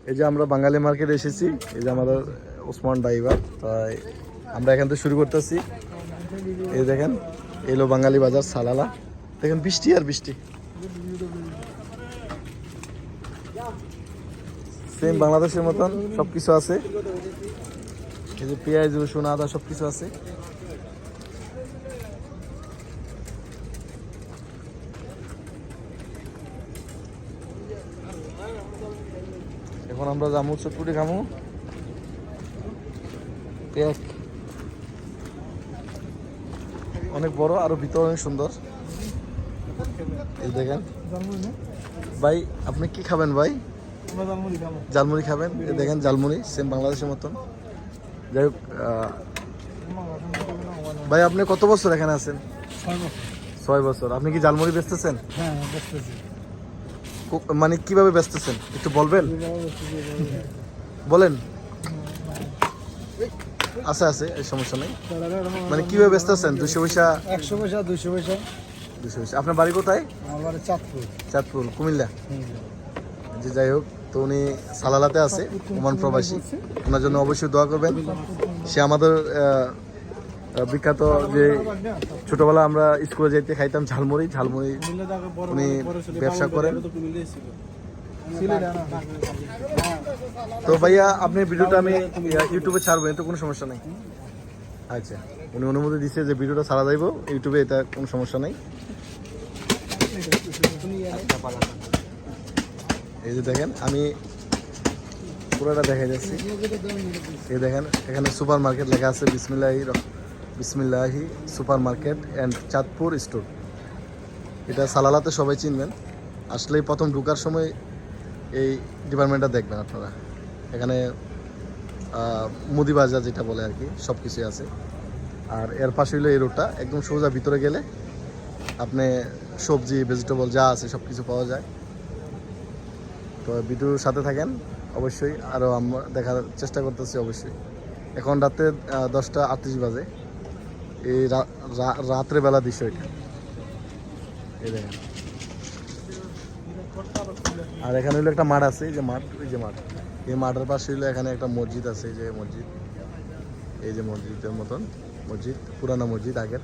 এই যে আমরা বাঙালি মার্কেটে এসেছি, এই যে আমাদের ওসমান ড্রাইভার, তাই আমরা এখান থেকে শুরু করতেছি। এই দেখেন এলো বাঙালি বাজার সালালা, দেখেন বৃষ্টি আর বৃষ্টি, সেম বাংলাদেশের মতন সব কিছু আছে। এই যে পেঁয়াজ রসুন আদা সব কিছু আছে। এখন আমরা যাবো চটপুটি খামু, কেক অনেক বড়, আরো ভিতর অনেক সুন্দর। এই দেখেন ভাই, আপনি কি খাবেন ভাই? জালমুড়ি খাবেন? এই দেখেন জালমুড়ি সেম বাংলাদেশের মতন। যাই হোক, ভাই আপনি কত বছর এখানে আছেন? 6 বছর। আপনি কি জালমুড়ি বেচতেছেন? হ্যাঁ বেচতেছি। মানে কিভাবে বেচতেছেন একটু বলবেন? বলেন। আছে এই সমস্যা নেই। মানে কিভাবে বেচতেছেন? 200 পয়সা, 100 পয়সা, 200 পয়সা। 200 পয়সা। আপনার বাড়ি কোথায়? আমার বাড়ি চাঁদপুর। চাঁদপুর, কুমিল্লা। যে যাই হোক, তো উনি সালালাতে আছে, ওমান প্রবাসী। ওনার জন্য অবশ্যই দোয়া করবেন। সে আমাদের বিখ্যাত, যে ছোটবেলা আমরা স্কুলে যেতে খাইতাম ঝালমুড়ি, উনি ব্যবসা করেন। তো ভাইয়া আপনি ভিডিওটা আমি ইউটিউবে ছাড়বো, এতে কোনো সমস্যা নেই? আচ্ছা, উনি অনুমতি দিচ্ছে যে ভিডিওটা ছাড়া যাইব ইউটিউবে, এটা কোনো সমস্যা নেই। এই যে দেখেন আমি পুরোটা দেখা যাচ্ছি। এই দেখেন এখানে সুপার মার্কেট লেখা আছে, বিসমিল্লাহি super market and Chandpur store. এটা সালালাতে সবাই চিনবেন, আসলেই প্রথম ঢোকার সময় এই ডিপার্টমেন্টটা দেখবেন আপনারা। এখানে মুদি বাজার যেটা বলে আর কি, সব কিছুই আছে। আর এর পাশে হইলো এই রোডটা, একদম সোজা ভিতরে গেলে আপনি সবজি ভেজিটেবল যা আছে সব কিছু পাওয়া যায়। তো ভিডিওর সাথে থাকেন অবশ্যই, আরও আমরা দেখার চেষ্টা করতেছি অবশ্যই। এখন রাতে 10:38 বাজে, এই রাত্রেবেলা দৃশ্য এটা। এই দেখেন, আর এখানে হইলো একটা মাঠ আছে, এই যে মাঠ, এই মাঠের পাশে হইলো এখানে একটা মসজিদ আছে, এই যে মসজিদ, এই যে মসজিদের মতন মসজিদ, পুরানো মসজিদ আগের।